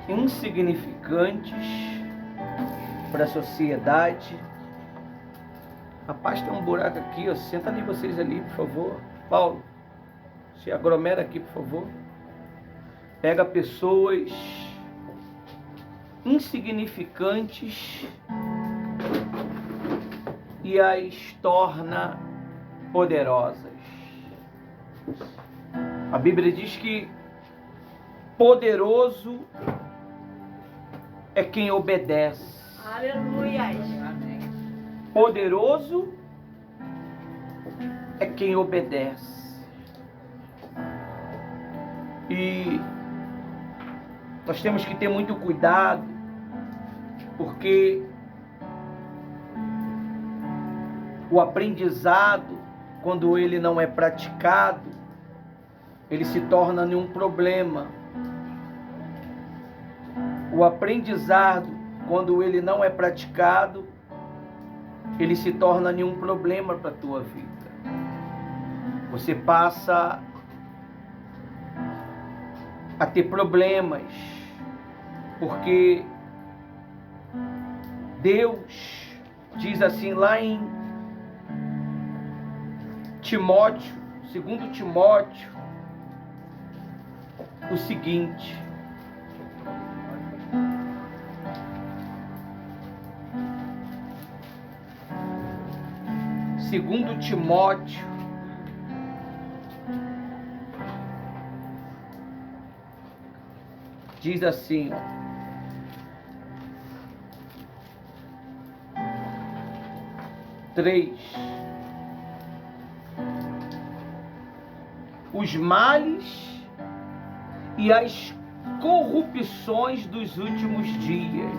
insignificantes para a sociedade. Rapaz, tem um buraco aqui, ó. Senta ali vocês ali, por favor. Paulo, se aglomera aqui, por favor. Pega pessoas insignificantes e as torna poderosas. A Bíblia diz que poderoso é quem obedece. Aleluia. Poderoso é quem obedece. E nós temos que ter muito cuidado, porque o aprendizado, quando ele não é praticado, ele se torna um problema. O aprendizado, quando ele não é praticado, ele se torna um problema para a tua vida. Você passa a ter problemas, porque Deus diz assim lá em Timóteo, 2 Timóteo, o seguinte: Segundo Timóteo, diz assim, ó, 3: os males e as corrupções dos últimos dias.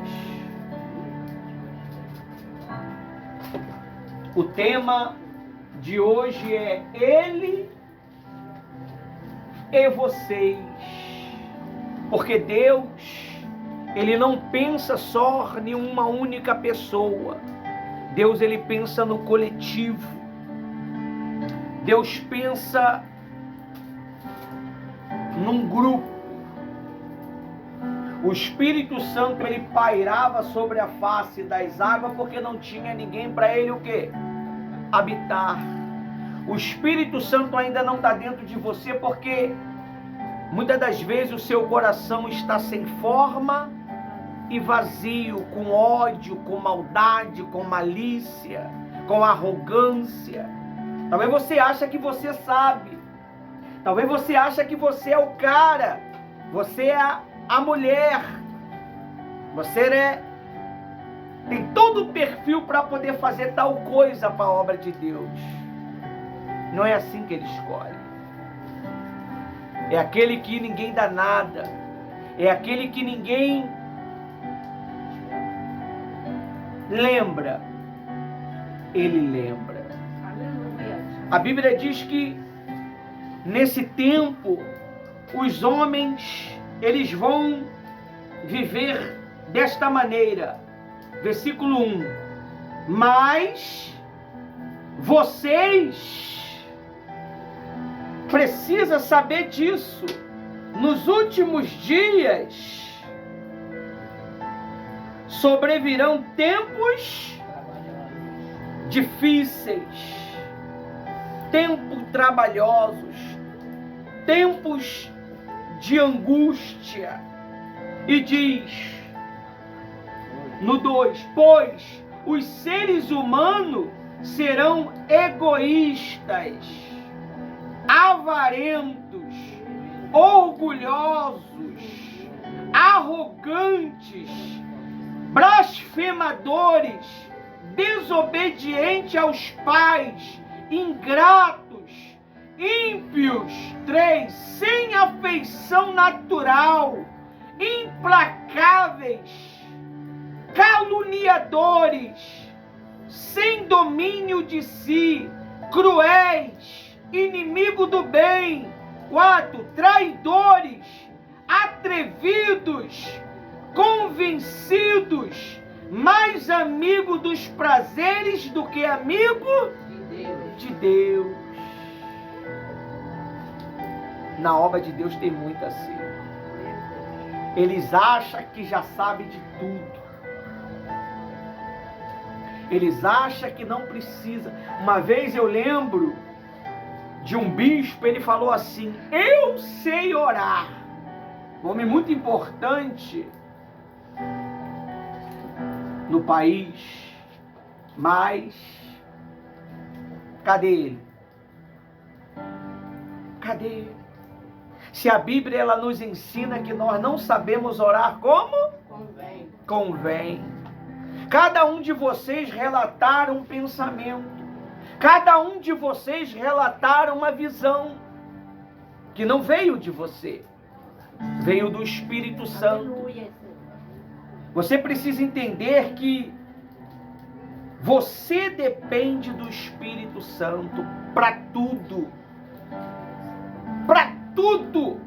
O tema de hoje é Ele e vocês. Porque Deus, Ele não pensa só em uma única pessoa. Deus, Ele pensa no coletivo. Deus pensa num grupo. O Espírito Santo, ele pairava sobre a face das águas porque não tinha ninguém para ele o quê? Habitar. O Espírito Santo ainda não está dentro de você porque muitas das vezes o seu coração está sem forma e vazio, com ódio, com maldade, com malícia, com arrogância. Talvez você ache que você sabe. Talvez você ache que você é o cara. Você é a mulher. Você tem todo o perfil para poder fazer tal coisa para a obra de Deus. Não é assim que Ele escolhe. É aquele que ninguém dá nada. É aquele que ninguém lembra. Ele lembra. A Bíblia diz que nesse tempo os homens, eles vão viver desta maneira. Versículo 1: mas vocês precisam saber disso. Nos últimos dias sobrevirão tempos difíceis, tempos trabalhosos, tempos de angústia. E diz no 2: pois os seres humanos serão egoístas, avarentos, orgulhosos, arrogantes, blasfemadores, desobedientes aos pais, ingratos, ímpios. 3: sem afeição natural, implacáveis, caluniadores, sem domínio de si, cruéis, inimigo do bem. 4: traidores, atrevidos, convencidos, mais amigo dos prazeres do que amigo de Deus. Na obra de Deus tem muito assim. Eles acham que já sabem de tudo. Eles acham que não precisa. Uma vez eu lembro de um bispo, ele falou assim: eu sei orar. Um homem muito importante no país, mas cadê ele? Cadê ele? Se a Bíblia ela nos ensina que nós não sabemos orar como? Convém. Cada um de vocês relatar um pensamento. Cada um de vocês relatar uma visão que não veio de você. Veio do Espírito Santo. Você precisa entender que você depende do Espírito Santo para tudo. Para tudo.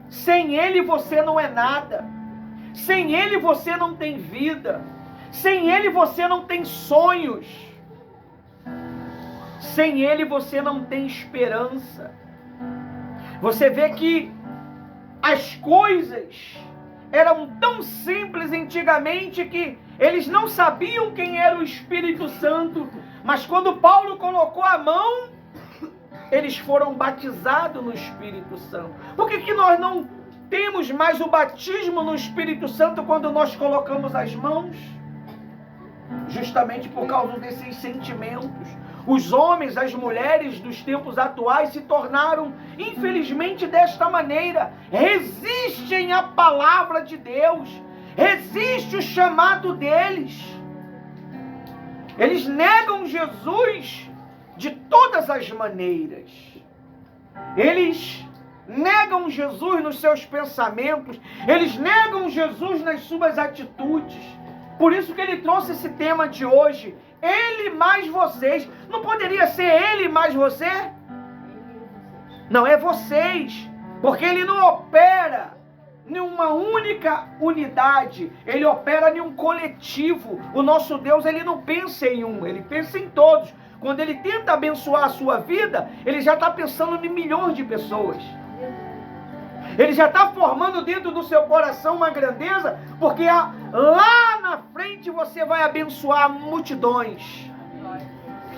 Sem Ele você não é nada. Sem Ele você não tem vida. Sem Ele você não tem sonhos. Sem Ele você não tem esperança. Você vê que as coisas eram tão simples antigamente que eles não sabiam quem era o Espírito Santo, mas quando Paulo colocou a mão, eles foram batizados no Espírito Santo. Por que nós não temos mais o batismo no Espírito Santo quando nós colocamos as mãos? Justamente por causa desses sentimentos. Os homens, as mulheres dos tempos atuais se tornaram, infelizmente, desta maneira. Resistem à palavra de Deus. Resiste o chamado deles. Eles negam Jesus de todas as maneiras. Eles negam Jesus nos seus pensamentos. Eles negam Jesus nas suas atitudes. Por isso que ele trouxe esse tema de hoje. Ele mais vocês. Não poderia ser ele mais você? Não, é vocês. Porque ele não opera em uma única unidade. Ele opera em um coletivo. O nosso Deus, ele não pensa em um, ele pensa em todos. Quando ele tenta abençoar a sua vida, ele já está pensando em milhões de pessoas. Ele já está formando dentro do seu coração uma grandeza, porque lá na frente você vai abençoar multidões.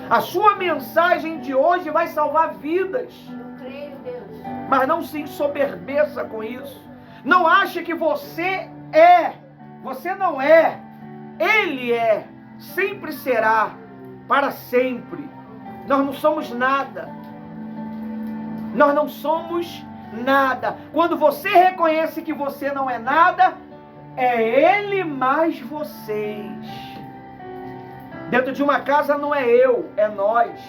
A sua mensagem de hoje vai salvar vidas. Mas não se ensoberbeça com isso. Não ache que você é. Você não é. Ele é. Sempre será. Para sempre. Nós não somos nada. Nós não somos nada. Quando você reconhece que você não é nada, é Ele mais vocês. Dentro de uma casa não é eu, é nós.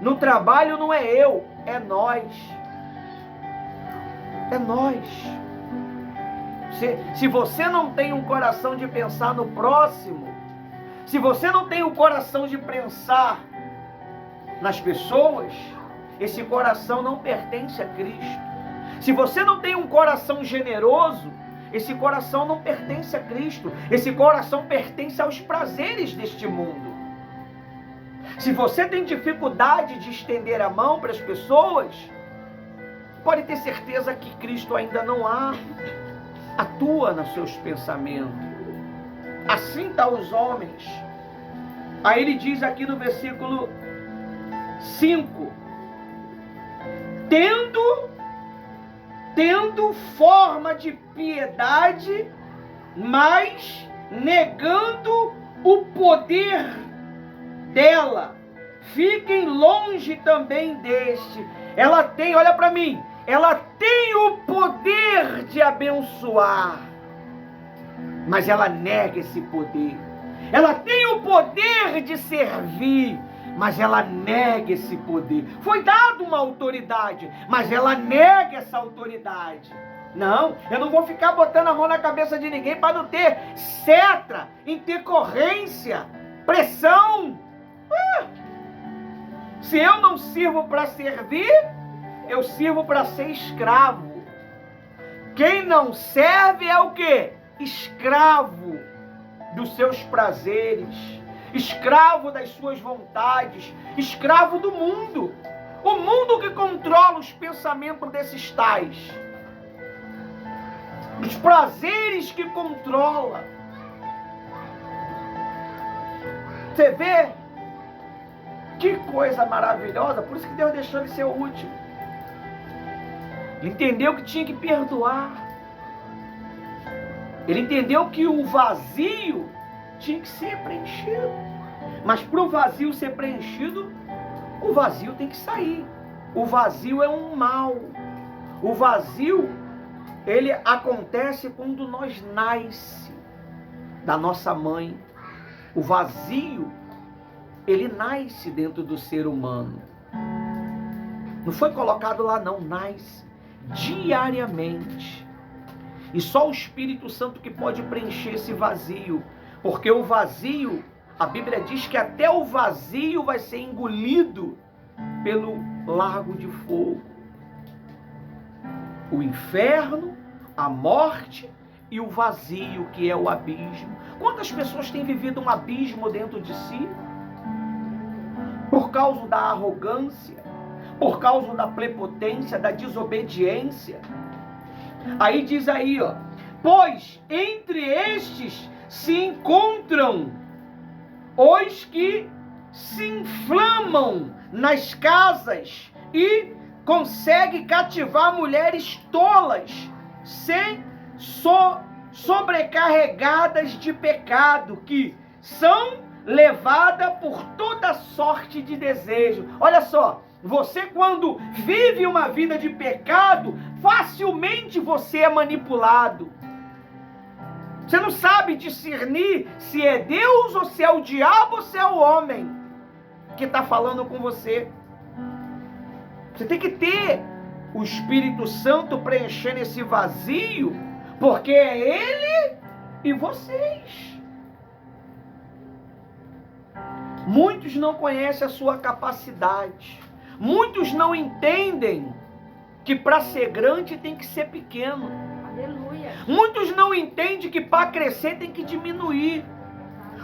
No trabalho não é eu, é nós. É nós. Se você não tem um coração de pensar no próximo, se você não tem o coração de pensar nas pessoas, esse coração não pertence a Cristo. Se você não tem um coração generoso, esse coração não pertence a Cristo. Esse coração pertence aos prazeres deste mundo. Se você tem dificuldade de estender a mão para as pessoas, pode ter certeza que Cristo ainda não atua nos seus pensamentos. Assim estão os homens. Aí ele diz aqui no versículo 5: tendo forma de piedade, mas negando o poder dela. Fiquem longe também deste. Ela tem, olha para mim, ela tem o poder de abençoar, mas ela nega esse poder. Ela tem o poder de servir, mas ela nega esse poder. Foi dada uma autoridade, mas ela nega essa autoridade. Não, eu não vou ficar botando a mão na cabeça de ninguém para não ter seta, intercorrência, pressão. Se eu não sirvo para servir, eu sirvo para ser escravo. Quem não serve é o quê? Escravo dos seus prazeres, escravo das suas vontades, escravo do mundo. O mundo que controla os pensamentos desses tais. dos prazeres que controla. Você vê? Que coisa maravilhosa. Por isso que Deus deixou ele ser o último. Ele entendeu que tinha que perdoar. Ele entendeu que o vazio tinha que ser preenchido. Mas para o vazio ser preenchido, o vazio tem que sair. O vazio é um mal. O vazio, ele acontece quando nós nasce da nossa mãe. O vazio, ele nasce dentro do ser humano. Não foi colocado lá não, nasce diariamente. E só o Espírito Santo que pode preencher esse vazio. Porque o vazio, a Bíblia diz que até o vazio vai ser engolido pelo lago de fogo. O inferno, a morte e o vazio, que é o abismo. Quantas pessoas têm vivido um abismo dentro de si? Por causa da arrogância, por causa da prepotência, da desobediência. Aí diz aí, ó, pois entre estes se encontram os que se inflamam nas casas e conseguem cativar mulheres tolas, sobrecarregadas de pecado, que são levadas por toda sorte de desejo. Olha só, você quando vive uma vida de pecado, facilmente você é manipulado. Você não sabe discernir se é Deus ou se é o diabo ou se é o homem que está falando com você. Você tem que ter o Espírito Santo preenchendo esse vazio, porque é Ele e vocês. Muitos não conhecem a sua capacidade. Muitos não entendem que para ser grande tem que ser pequeno. Aleluia. Muitos não entendem que para crescer tem que diminuir.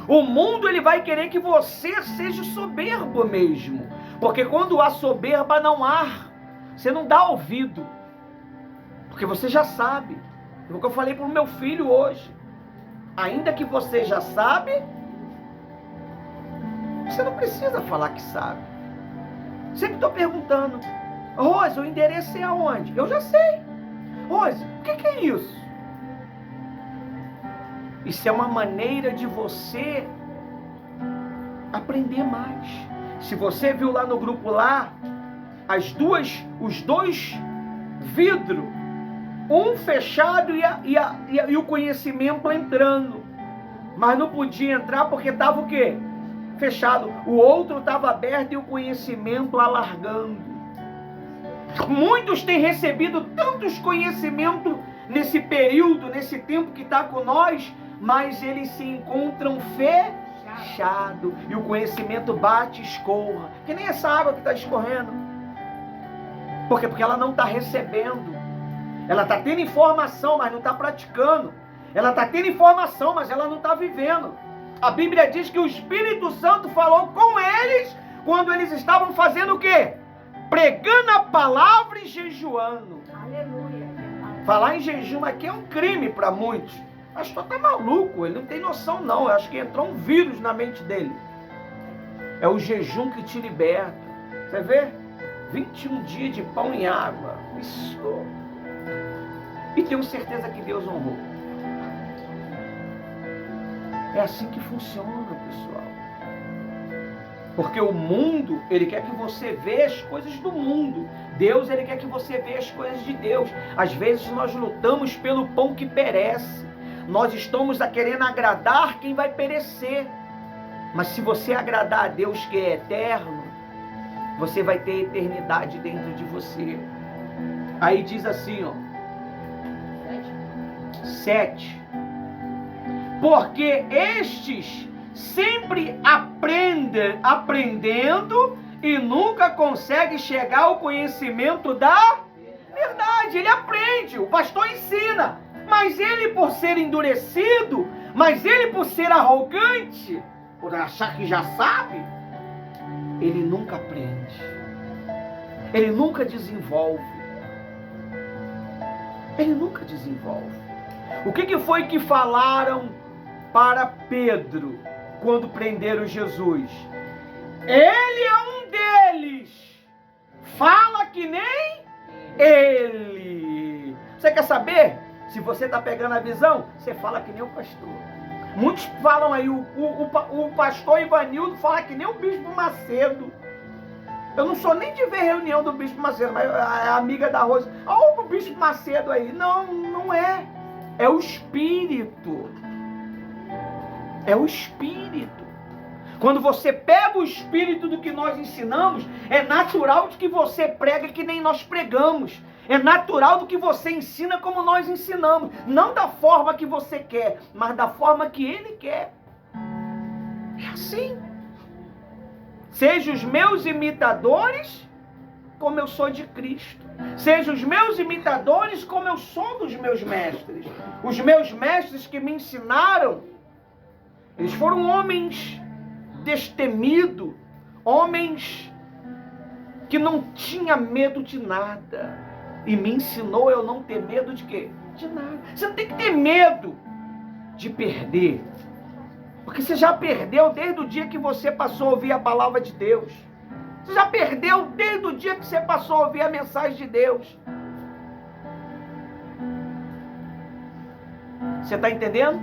O mundo ele vai querer que você seja soberbo mesmo. Porque quando há soberba não há. Você não dá ouvido. Porque você já sabe. É o que eu falei para o meu filho hoje. Ainda que você já sabe, você não precisa falar que sabe. Sempre estou perguntando, Rose, o endereço é aonde? Eu já sei. Rose, o que é isso? Isso é uma maneira de você aprender mais. Se você viu lá no grupo lá, os dois vidros, um fechado e o conhecimento entrando. Mas não podia entrar porque estava o quê? Fechado. O outro estava aberto e o conhecimento alargando. Muitos têm recebido tantos conhecimentos nesse período, nesse tempo que está com nós, mas eles se encontram fechados. E o conhecimento bate e escorra. Que nem essa água que está escorrendo. Por quê? Porque ela não está recebendo. Ela está tendo informação, mas não está praticando. Ela está tendo informação, mas ela não está vivendo. A Bíblia diz que o Espírito Santo falou com eles quando eles estavam fazendo o quê? Pregando a palavra e jejuando. Aleluia. Falar em jejum aqui é um crime para muitos. O pastor tá maluco, ele não tem noção não. Eu acho que entrou um vírus na mente dele. É o jejum que te liberta. Você vê? 21 dias de pão e água. Isso. E tenho certeza que Deus honrou. É assim que funciona, pessoal. Porque o mundo, ele quer que você veja as coisas do mundo. Deus, ele quer que você veja as coisas de Deus. Às vezes nós lutamos pelo pão que perece. Nós estamos querendo agradar quem vai perecer. Mas se você agradar a Deus que é eterno, você vai ter eternidade dentro de você. Aí diz assim, ó. 7. Porque estes sempre aprendendo e nunca conseguem chegar ao conhecimento da verdade. Ele aprende, o pastor ensina, mas ele por ser endurecido, mas ele por ser arrogante, por achar que já sabe, ele nunca aprende. Ele nunca desenvolve. Ele nunca desenvolve. O que foi que falaram para Pedro quando prenderam Jesus? Ele é um deles. Fala que nem ele. Você quer saber? Se você está pegando a visão, você fala que nem o pastor. Muitos falam aí, o pastor Ivanildo fala que nem o bispo Macedo. Eu não sou nem de ver reunião do bispo Macedo, mas a amiga da Rosa. Olha o bispo Macedo aí. Não, não é. É o Espírito. É o Espírito. Quando você pega o Espírito do que nós ensinamos, é natural de que você prega que nem nós pregamos. É natural do que você ensina como nós ensinamos. Não da forma que você quer, mas da forma que Ele quer. É assim. Sejam os meus imitadores, como eu sou de Cristo. Sejam os meus imitadores, como eu sou dos meus mestres. Os meus mestres que me ensinaram, eles foram homens destemidos, homens que não tinham medo de nada. E me ensinou eu não ter medo de quê? De nada. Você não tem que ter medo de perder. Porque você já perdeu desde o dia que você passou a ouvir a palavra de Deus. Você já perdeu desde o dia que você passou a ouvir a mensagem de Deus. Você está entendendo?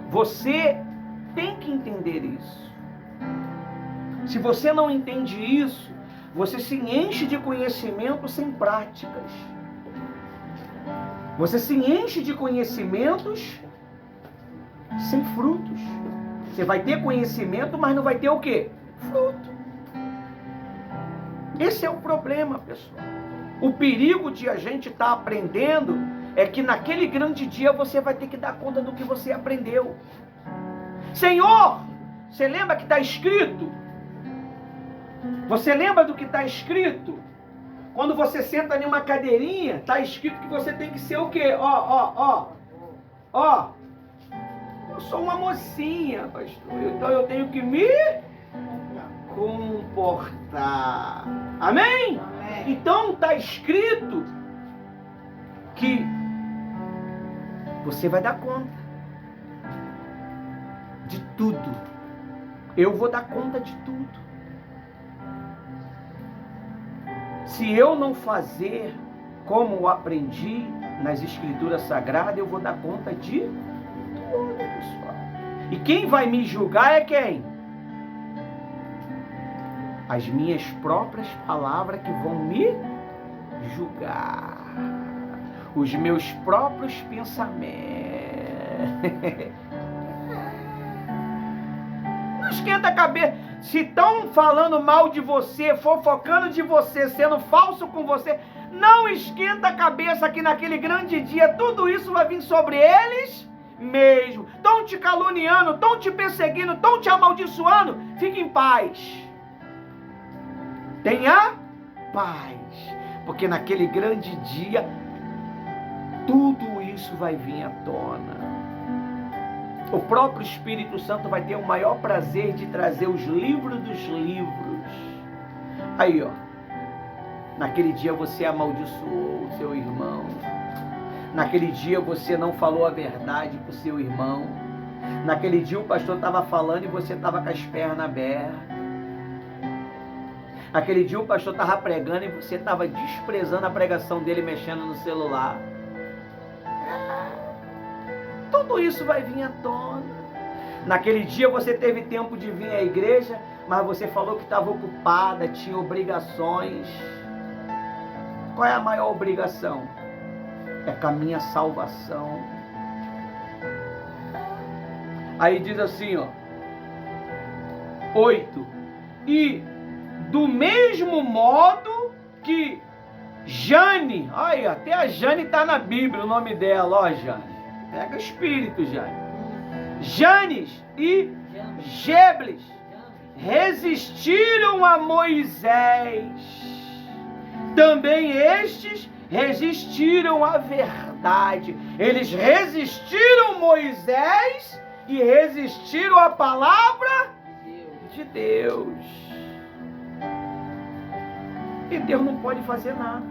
Você tem que entender isso. Se você não entende isso, você se enche de conhecimento sem práticas. Você se enche de conhecimentos sem frutos. Você vai ter conhecimento, mas não vai ter o quê? Fruto. Esse é o problema, pessoal. O perigo de a gente estar aprendendo é que naquele grande dia você vai ter que dar conta do que você aprendeu. Senhor, você lembra que está escrito? Você lembra do que está escrito? Quando você senta em uma cadeirinha, está escrito que você tem que ser o quê? Ó. Eu sou uma mocinha, pastor. Então eu tenho que me comportar. Amém? Então está escrito que você vai dar conta de tudo. Eu vou dar conta de tudo. Se eu não fazer como eu aprendi nas Escrituras Sagradas, eu vou dar conta de tudo, pessoal. E quem vai me julgar é quem? As minhas próprias palavras que vão me julgar. Os meus próprios pensamentos. Não esquenta a cabeça. Se estão falando mal de você, fofocando de você, sendo falso com você, não esquenta a cabeça que naquele grande dia tudo isso vai vir sobre eles mesmo. Estão te caluniando, estão te perseguindo, estão te amaldiçoando. Fique em paz. Tenha paz. Porque naquele grande dia tudo isso vai vir à tona. O próprio Espírito Santo vai ter o maior prazer de trazer os livros dos livros. Aí, ó. Naquele dia você amaldiçoou o seu irmão. Naquele dia você não falou a verdade para o seu irmão. Naquele dia o pastor estava falando e você estava com as pernas abertas. Naquele dia o pastor estava pregando e você estava desprezando a pregação dele, mexendo no celular. Tudo isso vai vir à tona. Naquele dia você teve tempo de vir à igreja, mas você falou que estava ocupada, tinha obrigações. Qual é a maior obrigação? É com a minha salvação. Aí diz assim, ó. 8. E do mesmo modo que Jane, olha, até a Jane está na Bíblia, o nome dela, ó, Jane. Pega espírito, Jane. Janes e Jebles resistiram a Moisés. Também estes resistiram à verdade. Eles resistiram Moisés e resistiram à palavra de Deus. E Deus não pode fazer nada.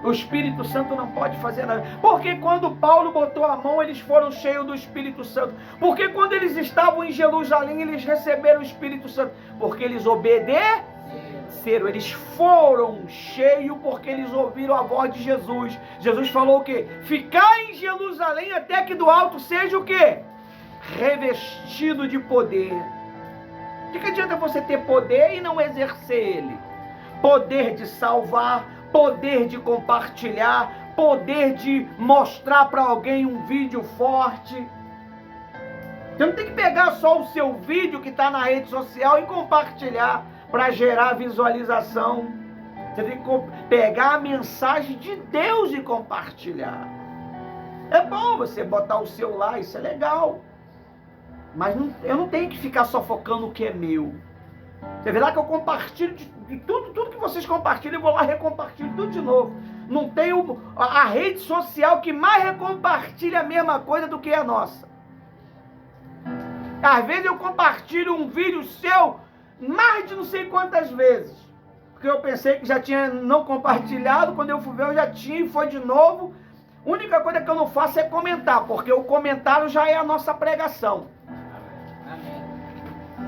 O Espírito Santo não pode fazer nada. Porque quando Paulo botou a mão, eles foram cheios do Espírito Santo. Porque quando eles estavam em Jerusalém, eles receberam o Espírito Santo. Porque eles obedeceram. Eles foram cheios porque eles ouviram a voz de Jesus. Jesus falou o quê? Ficar em Jerusalém até que do alto seja o quê? Revestido de poder. De que adianta você ter poder e não exercer ele? Poder de salvar, poder de compartilhar, poder de mostrar para alguém um vídeo forte. Você não tem que pegar só o seu vídeo que está na rede social e compartilhar para gerar visualização. Você tem que pegar a mensagem de Deus e compartilhar. É bom você botar o seu lá, isso é legal. Mas eu não tenho que ficar só focando no que é meu. Você vê lá que eu compartilho de tudo que vocês compartilham, eu vou lá e recompartilho tudo de novo. Não tem a rede social que mais recompartilha a mesma coisa do que a nossa. Às vezes eu compartilho um vídeo seu mais de não sei quantas vezes. Porque eu pensei que já tinha não compartilhado, quando eu fui ver eu já tinha e foi de novo. A única coisa que eu não faço é comentar, porque o comentário já é a nossa pregação.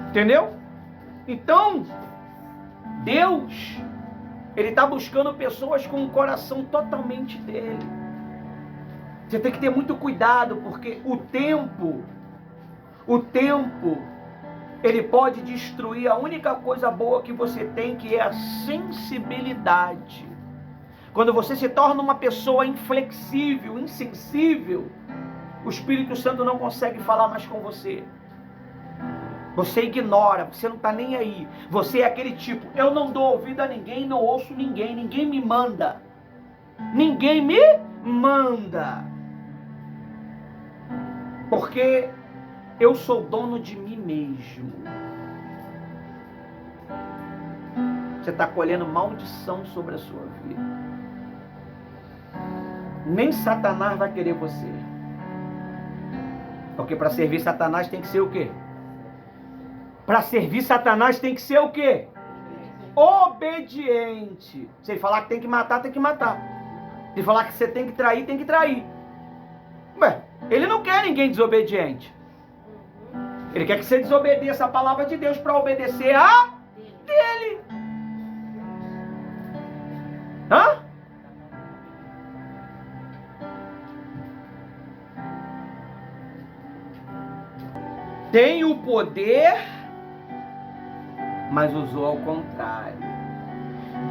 Entendeu? Então, Deus, Ele está buscando pessoas com um coração totalmente dele. Você tem que ter muito cuidado, porque o tempo, ele pode destruir a única coisa boa que você tem, que é a sensibilidade. Quando você se torna uma pessoa inflexível, insensível, o Espírito Santo não consegue falar mais com você. Você ignora, você não está nem aí. Você é aquele tipo, eu não dou ouvido a ninguém, não ouço ninguém, ninguém me manda. Ninguém me manda. Porque eu sou dono de mim mesmo. Você está colhendo maldição sobre a sua vida. Nem Satanás vai querer você. Porque para servir Satanás tem que ser o quê? Para servir Satanás tem que ser o quê? Obediente. Se ele falar que tem que matar, tem que matar. Se ele falar que você tem que trair, tem que trair. Ué, ele não quer ninguém desobediente. Ele quer que você desobedeça a palavra de Deus para obedecer a dele. Hã? Tem o poder, mas usou ao contrário.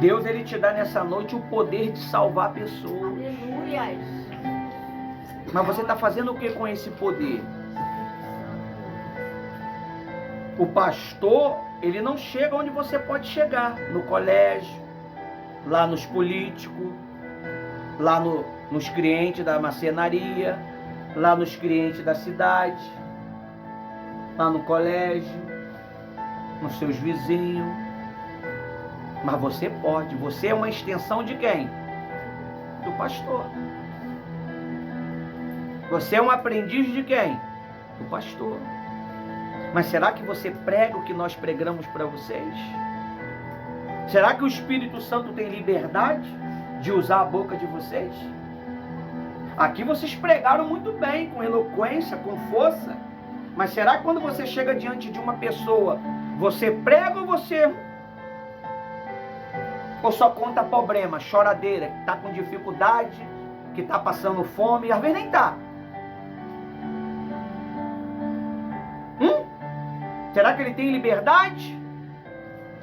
Deus, Ele te dá nessa noite o poder de salvar pessoas. Aleluia. Mas você está fazendo o que com esse poder? O pastor, ele não chega onde você pode chegar. No colégio, lá nos políticos, lá nos clientes da marcenaria, lá nos clientes da cidade, lá no colégio, nos seus vizinhos. Mas você pode. Você é uma extensão de quem? Do pastor. Você é um aprendiz de quem? Do pastor. Mas será que você prega o que nós pregamos para vocês? Será que o Espírito Santo tem liberdade de usar a boca de vocês? Aqui vocês pregaram muito bem, com eloquência, com força. Mas será que quando você chega diante de uma pessoa, você prega ou só conta problema, choradeira, que está com dificuldade, que está passando fome, e às vezes nem está. Será que ele tem liberdade?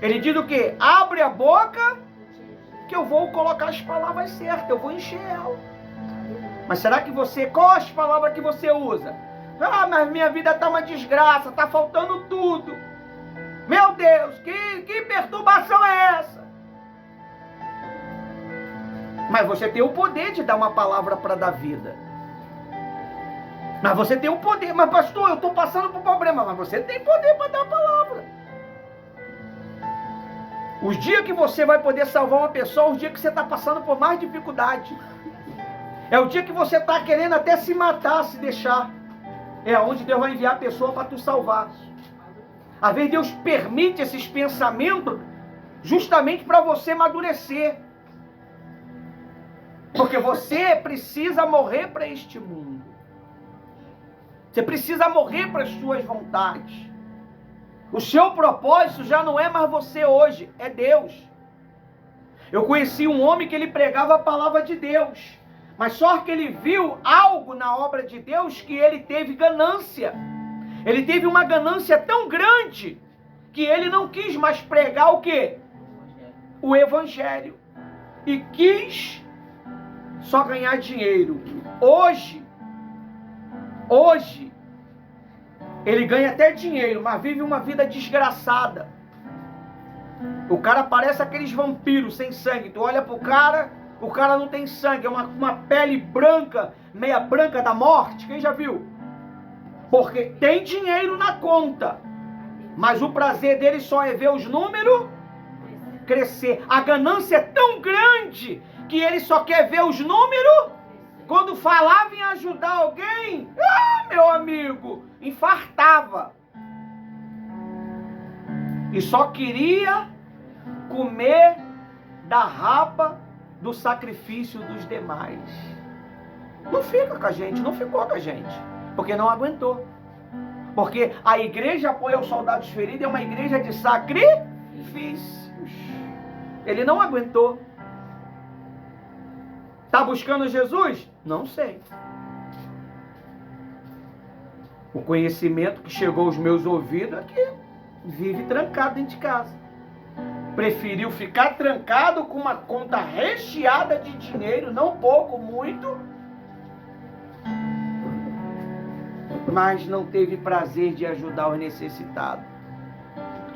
Ele diz o quê? Abre a boca que eu vou colocar as palavras certas, eu vou encher ela. Mas será que você, qual as palavras que você usa? Ah, mas minha vida está uma desgraça, está faltando tudo. Meu Deus, que perturbação é essa? Mas você tem o poder de dar uma palavra para dar vida. Mas você tem o poder. Mas pastor, eu estou passando por problema. Mas você tem poder para dar a palavra. Os dias que você vai poder salvar uma pessoa, os dias que você está passando por mais dificuldade. É o dia que você está querendo até se matar, se deixar. É onde Deus vai enviar a pessoa para tu salvar. Às vezes Deus permite esses pensamentos justamente para você amadurecer. Porque você precisa morrer para este mundo. Você precisa morrer para as suas vontades. O seu propósito já não é mais você hoje, é Deus. Eu conheci um homem que ele pregava a palavra de Deus, mas só que ele viu algo na obra de Deus que ele teve ganância. Ele teve uma ganância tão grande que ele não quis mais pregar o quê? O Evangelho. E quis só ganhar dinheiro. Hoje, ele ganha até dinheiro, mas vive uma vida desgraçada. O cara parece aqueles vampiros sem sangue. Tu olha pro cara, o cara não tem sangue, é uma pele branca, meia branca da morte. Quem já viu? Porque tem dinheiro na conta, mas o prazer dele só é ver os números crescer. A ganância é tão grande que ele só quer ver os números. Quando falava em ajudar alguém, meu amigo, infartava. E só queria comer da rapa do sacrifício dos demais. Não fica com a gente, não ficou com a gente, porque não aguentou. Porque a igreja apoia os soldados feridos, é uma igreja de sacrifícios. Ele não aguentou. Está buscando Jesus? Não sei. O conhecimento que chegou aos meus ouvidos é que vive trancado dentro de casa. Preferiu ficar trancado com uma conta recheada de dinheiro, não pouco, muito, mas não teve prazer de ajudar os necessitados.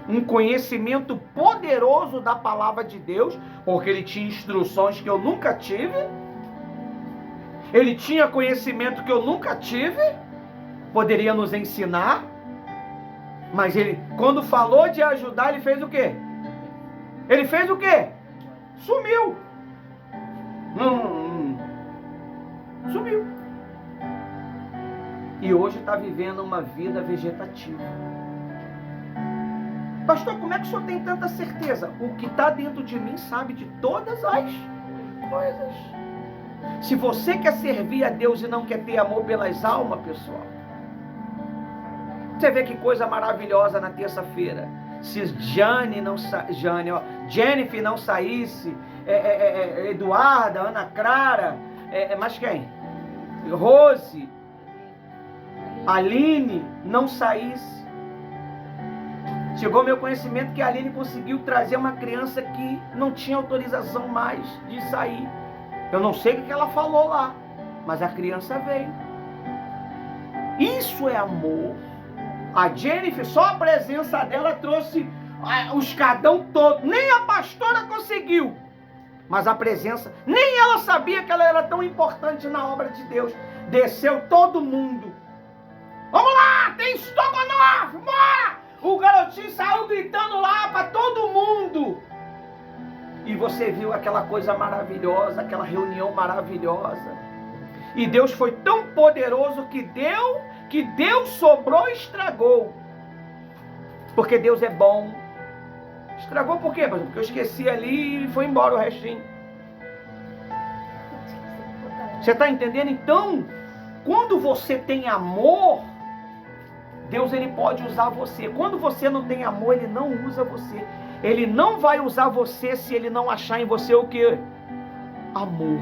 Um conhecimento poderoso da palavra de Deus, porque ele tinha instruções que eu nunca tive. Ele tinha conhecimento que eu nunca tive, poderia nos ensinar, mas ele, quando falou de ajudar, ele fez o quê? Ele fez o quê? Sumiu. Sumiu. E hoje está vivendo uma vida vegetativa. Pastor, como é que o senhor tem tanta certeza? O que está dentro de mim sabe de todas as coisas. Se você quer servir a Deus e não quer ter amor pelas almas, pessoal, você vê que coisa maravilhosa na terça-feira. Se Jennifer não saísse, Eduarda, Ana Clara, mas quem? Rose, Aline não saísse. Chegou ao meu conhecimento que a Aline conseguiu trazer uma criança que não tinha autorização mais de sair. Eu não sei o que ela falou lá, mas a criança veio. Isso é amor. A Jennifer, só a presença dela trouxe o escadão todo. Nem a pastora conseguiu. Mas a presença, nem ela sabia que ela era tão importante na obra de Deus. Desceu todo mundo. Vamos lá, tem estrogonofe, bora! O garotinho saiu gritando lá para todo mundo. E você viu aquela coisa maravilhosa, aquela reunião maravilhosa. E Deus foi tão poderoso que Deus sobrou e estragou. Porque Deus é bom. Estragou por quê? Porque eu esqueci ali e foi embora o restinho. Você está entendendo? Então, quando você tem amor, Deus ele pode usar você. Quando você não tem amor, ele não usa você. Ele não vai usar você se ele não achar em você o quê? Amor.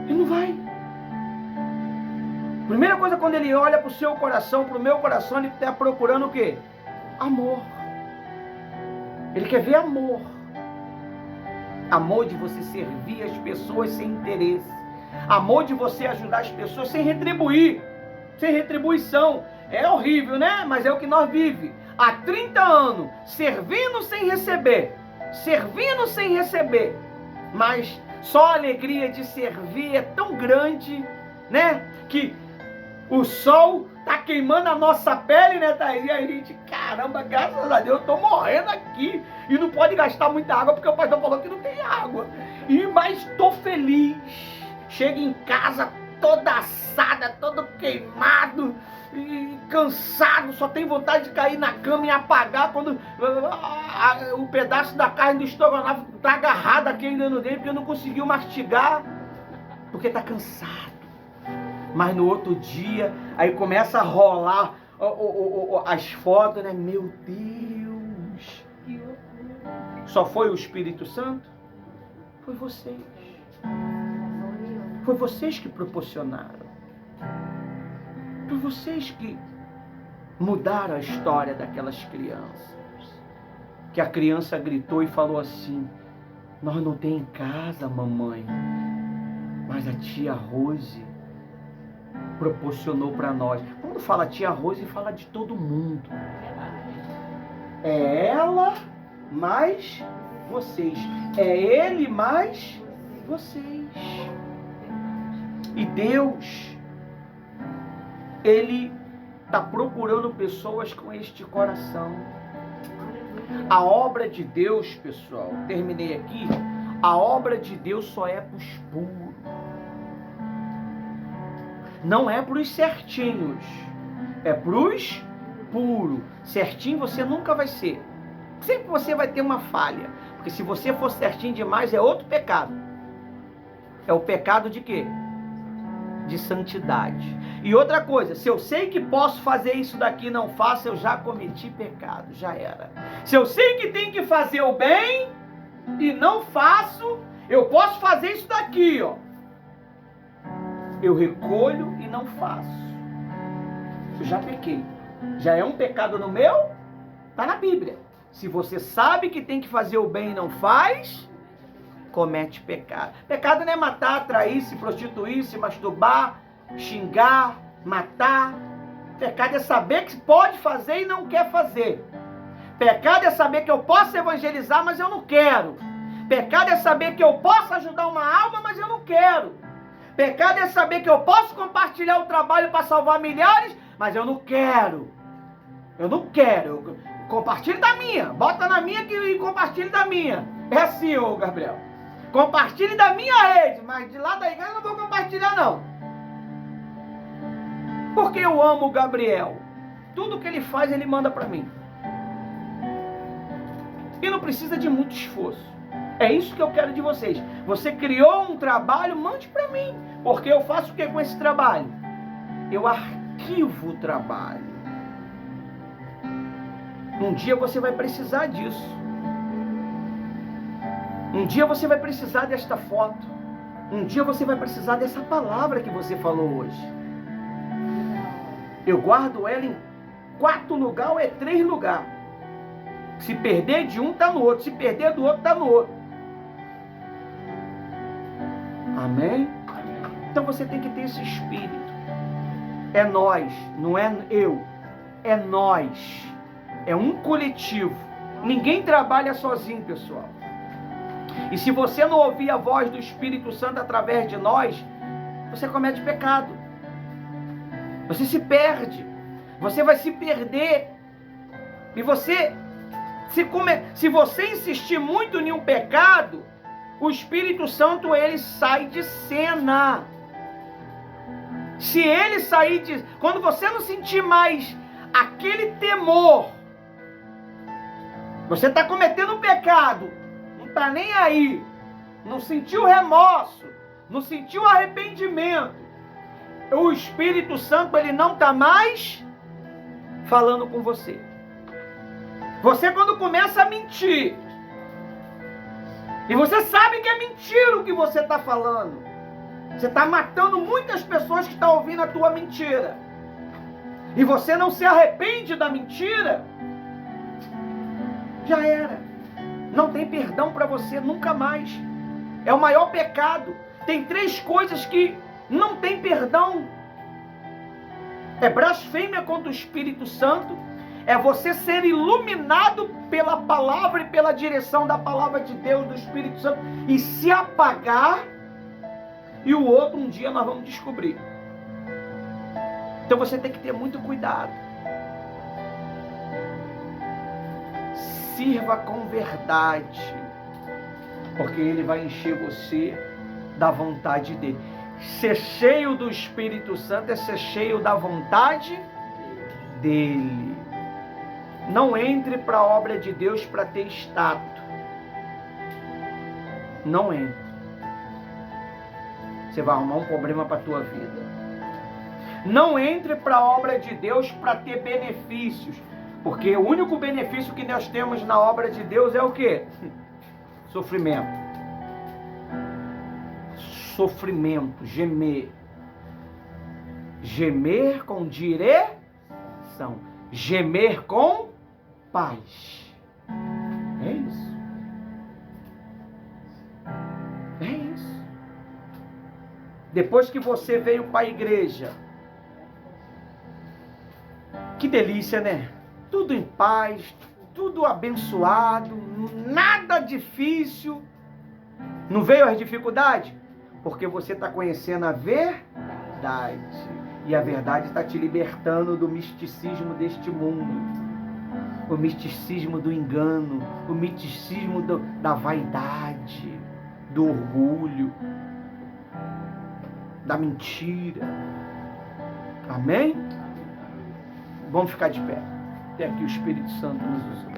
Ele não vai. Primeira coisa, quando ele olha para o seu coração, para o meu coração, ele está procurando o quê? Amor. Ele quer ver amor. Amor de você servir as pessoas sem interesse. Amor de você ajudar as pessoas sem retribuir. Sem retribuição. É horrível, né? Mas é o que nós vivemos. Há 30 anos, servindo sem receber. Servindo sem receber. Mas só a alegria de servir é tão grande, né? Que o sol tá queimando a nossa pele, né, Thaís? E a gente, caramba, graças a Deus, eu tô morrendo aqui. E não pode gastar muita água, porque o pastor falou que não tem água. Mas tô feliz. Chego em casa toda assada, todo queimado. E cansado, só tem vontade de cair na cama e apagar quando o pedaço da carne do estrogonofe está agarrado aqui ainda no dente, porque não conseguiu mastigar, porque está cansado. Mas no outro dia, aí começa a rolar as fotos, né? Meu Deus! Só foi o Espírito Santo? Foi vocês. Foi vocês que proporcionaram. Foi vocês que mudaram a história daquelas crianças. Que a criança gritou e falou assim: nós não temos em casa, mamãe, mas a tia Rose proporcionou para nós. Quando fala tia Rose, fala de todo mundo. É ela mais vocês. É ele mais vocês. E Deus, Ele está procurando pessoas com este coração. A obra de Deus, pessoal, terminei aqui, a obra de Deus só é para os puros. Não é para os certinhos, é para os puros. Certinho você nunca vai ser. Sempre você vai ter uma falha. Porque se você for certinho demais, é outro pecado. É o pecado de quê? De santidade. E outra coisa, se eu sei que posso fazer isso daqui e não faço, eu já cometi pecado, já era. Se eu sei que tenho que fazer o bem e não faço, eu posso fazer isso daqui, ó. Eu recolho e não faço. Eu já pequei. Já é um pecado no meu? Está na Bíblia. Se você sabe que tem que fazer o bem e não faz, comete pecado. Pecado não é matar, trair, se prostituir, se masturbar, xingar, matar. Pecado é saber que pode fazer e não quer fazer. Pecado é saber que eu posso evangelizar, mas eu não quero. Pecado é saber que eu posso ajudar uma alma, mas eu não quero. Pecado é saber que eu posso compartilhar o trabalho para salvar milhares, mas eu não quero. Eu não quero. Compartilhe da minha. Bota na minha e compartilhe da minha. É assim, ô Gabriel. Compartilhe da minha rede, mas de lá da igreja eu não vou compartilhar, não. Porque eu amo o Gabriel. Tudo que ele faz, ele manda para mim. E não precisa de muito esforço. É isso que eu quero de vocês. Você criou um trabalho, mande para mim. Porque eu faço o que com esse trabalho? Eu arquivo o trabalho. Um dia você vai precisar disso. Um dia você vai precisar desta foto. Um dia você vai precisar dessa palavra que você falou hoje. Eu guardo ela em 4 lugares ou é 3 lugares. Se perder de um, está no outro. Se perder do outro, está no outro. Amém? Então você tem que ter esse espírito. É nós, não é eu. É nós. É um coletivo. Ninguém trabalha sozinho, pessoal. E se você não ouvir a voz do Espírito Santo através de nós, você comete pecado. Você se perde. Você vai se perder. E você, se você insistir muito em um pecado, o Espírito Santo, ele sai de cena. Se ele sair de... Quando você não sentir mais aquele temor, você está cometendo um pecado, não está nem aí, não sentiu remorso, não sentiu arrependimento, o Espírito Santo, ele não está mais falando com você. Você, quando começa a mentir, e você sabe que é mentira o que você está falando, você está matando muitas pessoas que estão ouvindo a tua mentira, e você não se arrepende da mentira, já era. Não tem perdão para você nunca mais. É o maior pecado. Tem 3 coisas que não tem perdão. É blasfêmia contra o Espírito Santo. É você ser iluminado pela palavra e pela direção da palavra de Deus, do Espírito Santo, e se apagar. E o outro, um dia nós vamos descobrir. Então você tem que ter muito cuidado. Sirva com verdade, porque ele vai encher você da vontade dele. Ser cheio do Espírito Santo é ser cheio da vontade dele. Não entre para a obra de Deus para ter status. Não entre. Você vai arrumar um problema para a tua vida. Não entre para a obra de Deus para ter benefícios. Porque o único benefício que nós temos na obra de Deus é o quê? Sofrimento. Sofrimento, gemer. Gemer com direção. Gemer com paz. É isso. É isso. Depois que você veio para a igreja, que delícia, né? Tudo em paz, tudo abençoado, nada difícil. Não veio as dificuldades? Porque você está conhecendo a verdade. E a verdade está te libertando do misticismo deste mundo. O misticismo do engano, o misticismo da vaidade, do orgulho, da mentira. Amém? Vamos ficar de pé. Até que o Espírito Santo nos usou.